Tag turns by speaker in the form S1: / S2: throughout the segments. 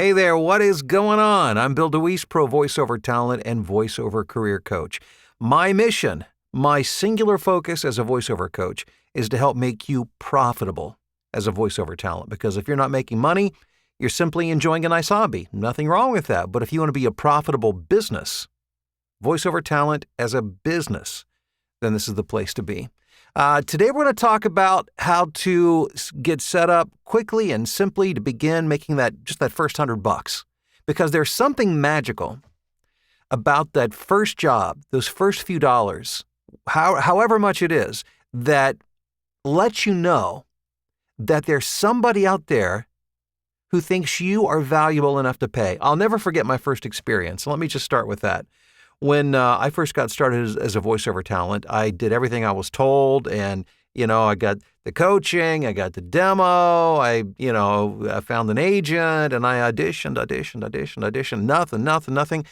S1: Hey there, what is going on? I'm Bill DeWeese, pro voiceover talent and voiceover career coach. My mission, my singular focus as a voiceover coach is to help make you profitable as a voiceover talent. Because if you're not making money, you're simply enjoying a nice hobby. Nothing wrong with that. But if you want to be a profitable business, voiceover talent as a business, then this is the place to be. Today we're going to talk about how to get set up quickly and simply to begin making that first $100, because there's something magical about that first job, those first few dollars, however much it is, that lets you know that there's somebody out there who thinks you are valuable enough to pay. I'll never forget my first experience. Let me just start with that. When I first got started as a voiceover talent, I did everything I was told, and I got the coaching, I got the demo, I found an agent, and I auditioned, nothing.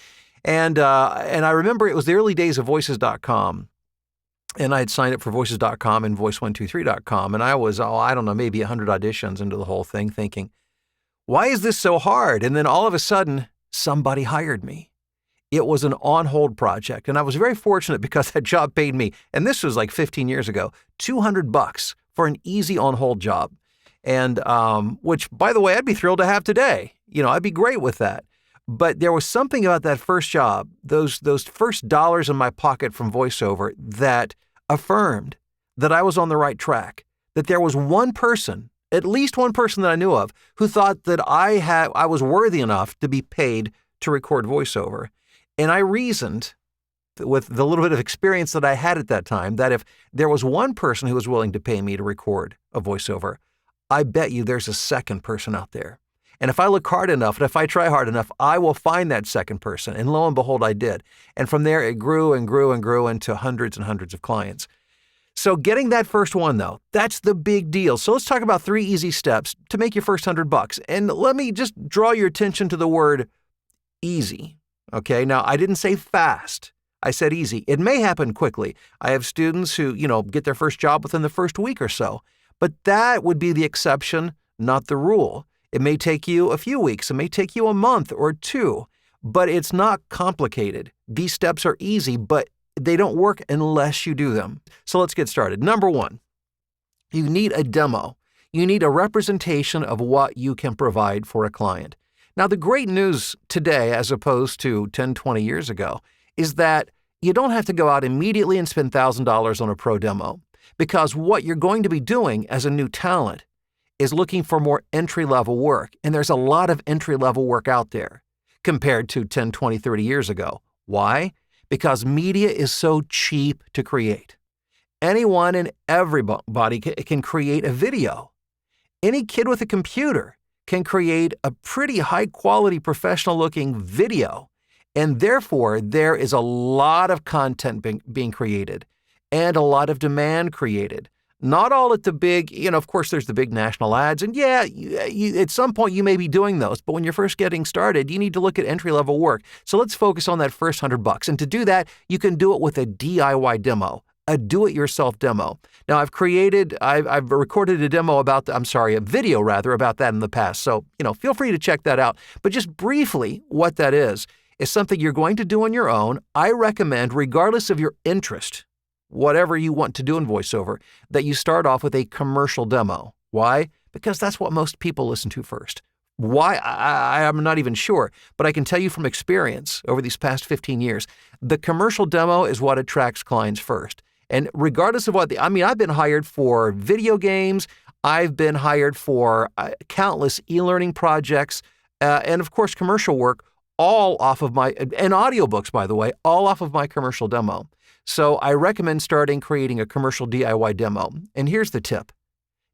S1: And I remember it was the early days of Voices.com, and I had signed up for Voices.com and Voice123.com, and I was, maybe 100 auditions into the whole thing, thinking, why is this so hard? And then all of a sudden, somebody hired me. It was an on-hold project, and I was very fortunate because that job paid me, and this was like 15 years ago, $200 for an easy on-hold job, and which, by the way, I'd be thrilled to have today. I'd be great with that. But there was something about that first job, those first dollars in my pocket from voiceover, that affirmed that I was on the right track, that there was one person, at least one person that I knew of, who thought that I was worthy enough to be paid to record voiceover. And I reasoned with the little bit of experience that I had at that time that if there was one person who was willing to pay me to record a voiceover, I bet you there's a second person out there. And if I look hard enough and if I try hard enough, I will find that second person. And lo and behold, I did. And from there, it grew and grew and grew into hundreds and hundreds of clients. So getting that first one, though, that's the big deal. So let's talk about 3 easy steps to make your first $100. And let me just draw your attention to the word easy. Okay, now I didn't say fast. I said easy. It may happen quickly. I have students who, get their first job within the first week or so, but that would be the exception, not the rule. It may take you a few weeks. It may take you a month or 2, but it's not complicated. These steps are easy, but they don't work unless you do them. So let's get started. Number 1, you need a demo. You need a representation of what you can provide for a client. Now, the great news today, as opposed to 10, 20 years ago, is that you don't have to go out immediately and spend $1,000 on a pro demo, because what you're going to be doing as a new talent is looking for more entry-level work. And there's a lot of entry-level work out there compared to 10, 20, 30 years ago. Why? Because media is so cheap to create. Anyone and everybody can create a video. Any kid with a computer can create a pretty high-quality, professional-looking video. And therefore, there is a lot of content being created and a lot of demand created. Not all at the big, of course, there's the big national ads. And yeah, at some point you may be doing those. But when you're first getting started, you need to look at entry-level work. So let's focus on that first $100. And to do that, you can do it with a DIY demo. A do-it-yourself demo. Now, I've recorded a video about that in the past. So, feel free to check that out. But just briefly, what that is something you're going to do on your own. I recommend, regardless of your interest, whatever you want to do in voiceover, that you start off with a commercial demo. Why? Because that's what most people listen to first. Why? I'm not even sure, but I can tell you from experience over these past 15 years, the commercial demo is what attracts clients first. And regardless of I've been hired for video games, I've been hired for countless e-learning projects, and of course commercial work, all off of and audiobooks, by the way, all off of my commercial demo. So I recommend creating a commercial DIY demo. And here's the tip.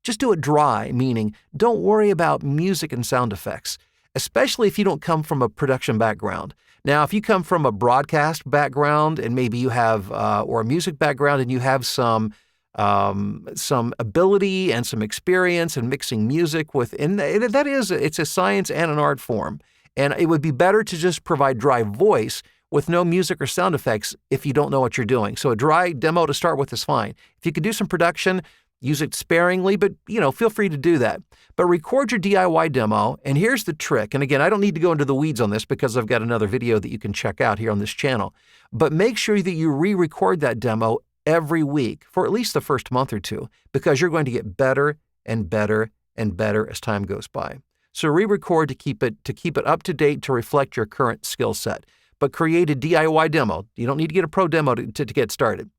S1: Just do it dry, meaning don't worry about music and sound effects, especially if you don't come from a production background. Now, if you come from a broadcast background and maybe you have, or a music background and you have some ability and some experience in mixing music it's a science and an art form. And it would be better to just provide dry voice with no music or sound effects if you don't know what you're doing. So a dry demo to start with is fine. If you could do some production, Use it sparingly, but feel free to do that. But record your DIY demo, and here's the trick. And again, I don't need to go into the weeds on this because I've got another video that you can check out here on this channel. But make sure that you re-record that demo every week for at least the first month or two, because you're going to get better and better and better as time goes by. So re-record to keep it up to date, to reflect your current skill set. But create a DIY demo. You don't need to get a pro demo to get started.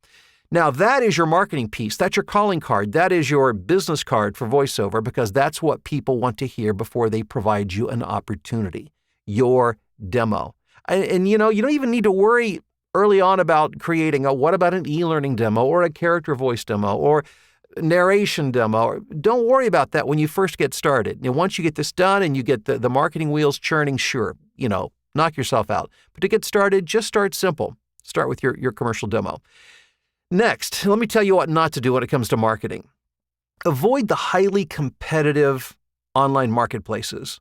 S1: Now, that is your marketing piece. That's your calling card. That is your business card for VoiceOver, because that's what people want to hear before they provide you an opportunity, your demo. And you don't even need to worry early on about creating what about an e-learning demo or a character voice demo or narration demo. Don't worry about that when you first get started. Once you get this done and you get the marketing wheels churning, sure, knock yourself out. But to get started, just start simple. Start with your commercial demo. Next, let me tell you what not to do when it comes to marketing. Avoid the highly competitive online marketplaces.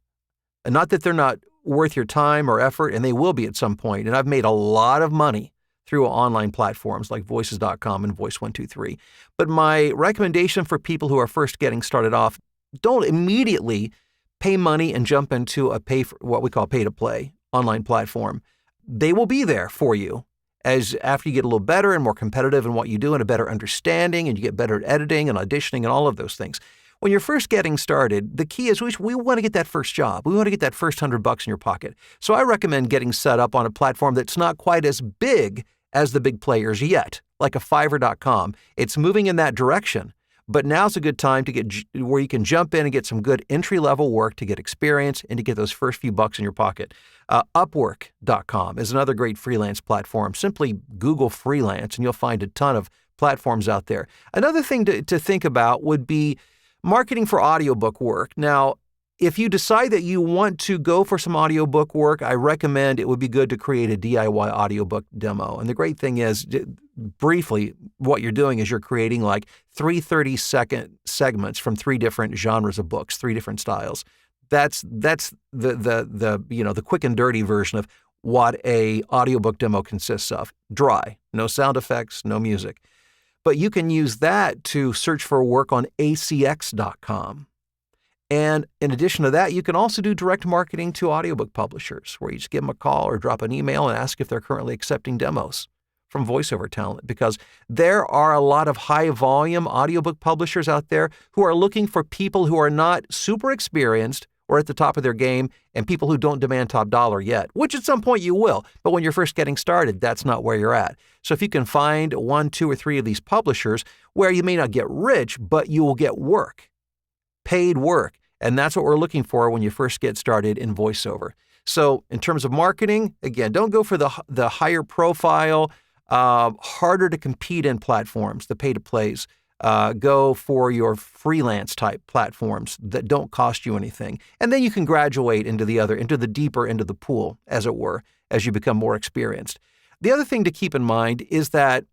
S1: And not that they're not worth your time or effort, and they will be at some point. And I've made a lot of money through online platforms like Voices.com and Voice123. But my recommendation for people who are first getting started off, don't immediately pay money and jump into what we call pay-to-play online platform. They will be there for you after you get a little better and more competitive in what you do and a better understanding, and you get better at editing and auditioning and all of those things. When you're first getting started, the key is we want to get that first job. We want to get that first $100 in your pocket. So I recommend getting set up on a platform that's not quite as big as the big players yet, like a Fiverr.com. It's moving in that direction. But now's a good time to get where you can jump in and get some good entry-level work to get experience and to get those first few bucks in your pocket. Upwork.com is another great freelance platform. Simply Google freelance and you'll find a ton of platforms out there. Another thing to think about would be marketing for audiobook work. Now, if you decide that you want to go for some audiobook work, I recommend it would be good to create a DIY audiobook demo. And the great thing is, briefly, what you're doing is you're creating like 3 30-second segments from 3 different genres of books, 3 different styles. That's the quick and dirty version of what a audiobook demo consists of. Dry, no sound effects, no music. But you can use that to search for work on acx.com. And in addition to that, you can also do direct marketing to audiobook publishers, where you just give them a call or drop an email and ask if they're currently accepting demos from VoiceOver talent, because there are a lot of high-volume audiobook publishers out there who are looking for people who are not super experienced or at the top of their game, and people who don't demand top dollar yet, which at some point you will. But when you're first getting started, that's not where you're at. So if you can find 1, 2, or 3 of these publishers where you may not get rich, but you will get work, paid work. And that's what we're looking for when you first get started in VoiceOver. So in terms of marketing, again, don't go for the higher profile, harder to compete in platforms, the pay-to-plays. Go for your freelance type platforms that don't cost you anything. And then you can graduate into the deeper end of the pool, as it were, as you become more experienced. The other thing to keep in mind is that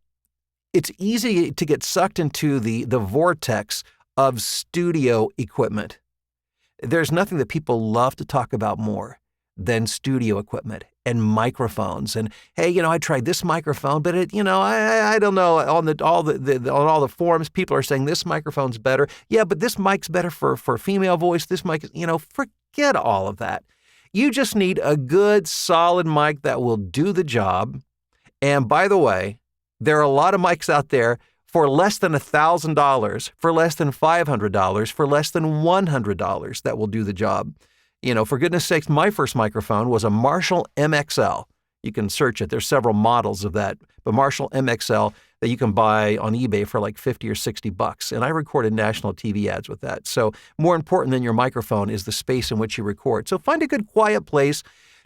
S1: it's easy to get sucked into the vortex of studio equipment. There's nothing that people love to talk about more than studio equipment and microphones. And hey, I tried this microphone, but I don't know. On all the forums, people are saying this microphone's better. Yeah, but this mic's better for female voice. This mic, forget all of that. You just need a good, solid mic that will do the job. And by the way, there are a lot of mics out there for less than $1,000, for less than $500, for less than $100 that will do the job. For goodness sakes, my first microphone was a Marshall MXL. You can search it. There's several models of that, but Marshall MXL that you can buy on eBay for like $50 or $60. And I recorded national TV ads with that. So more important than your microphone is the space in which you record. So find a good quiet place.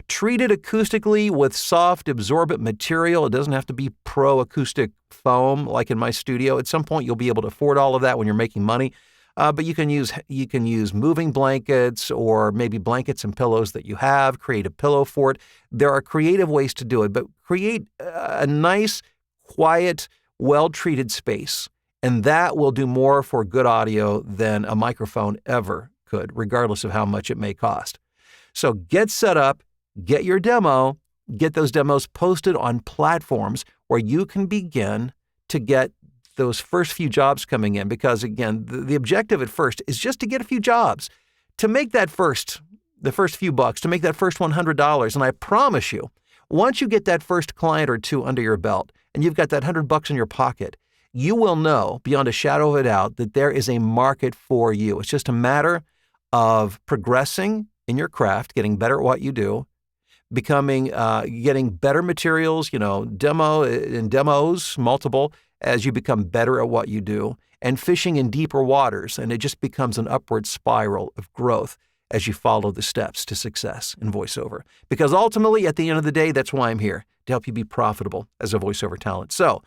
S1: Treat it acoustically with soft, absorbent material. It doesn't have to be pro acoustic foam like in my studio. At some point, you'll be able to afford all of that when you're making money. But you can use moving blankets or maybe blankets and pillows that you have. Create a pillow fort. There are creative ways to do it, but create a nice, quiet, well-treated space. And that will do more for good audio than a microphone ever could, regardless of how much it may cost. So get set up. Get your demo, get those demos posted on platforms where you can begin to get those first few jobs coming in, because again, the objective at first is just to get a few jobs, to make the first few bucks, to make that first $100. And I promise you, once you get that first client or two under your belt and you've got that $100 in your pocket, you will know beyond a shadow of a doubt that there is a market for you. It's just a matter of progressing in your craft, getting better at what you do, getting better materials, demos, multiple, as you become better at what you do, and fishing in deeper waters. And it just becomes an upward spiral of growth as you follow the steps to success in voiceover. Because ultimately, at the end of the day, that's why I'm here, to help you be profitable as a voiceover talent. So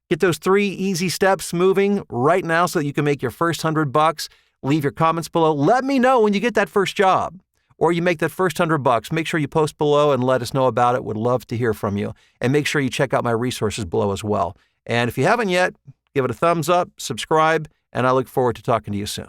S1: get those 3 easy steps moving right now so that you can make your first $100. Leave your comments below. Let me know when you get that first job or you make that first $100. Make sure you post below and let us know about it. Would love to hear from you. And make sure you check out my resources below as well. And if you haven't yet, give it a thumbs up, subscribe, and I look forward to talking to you soon.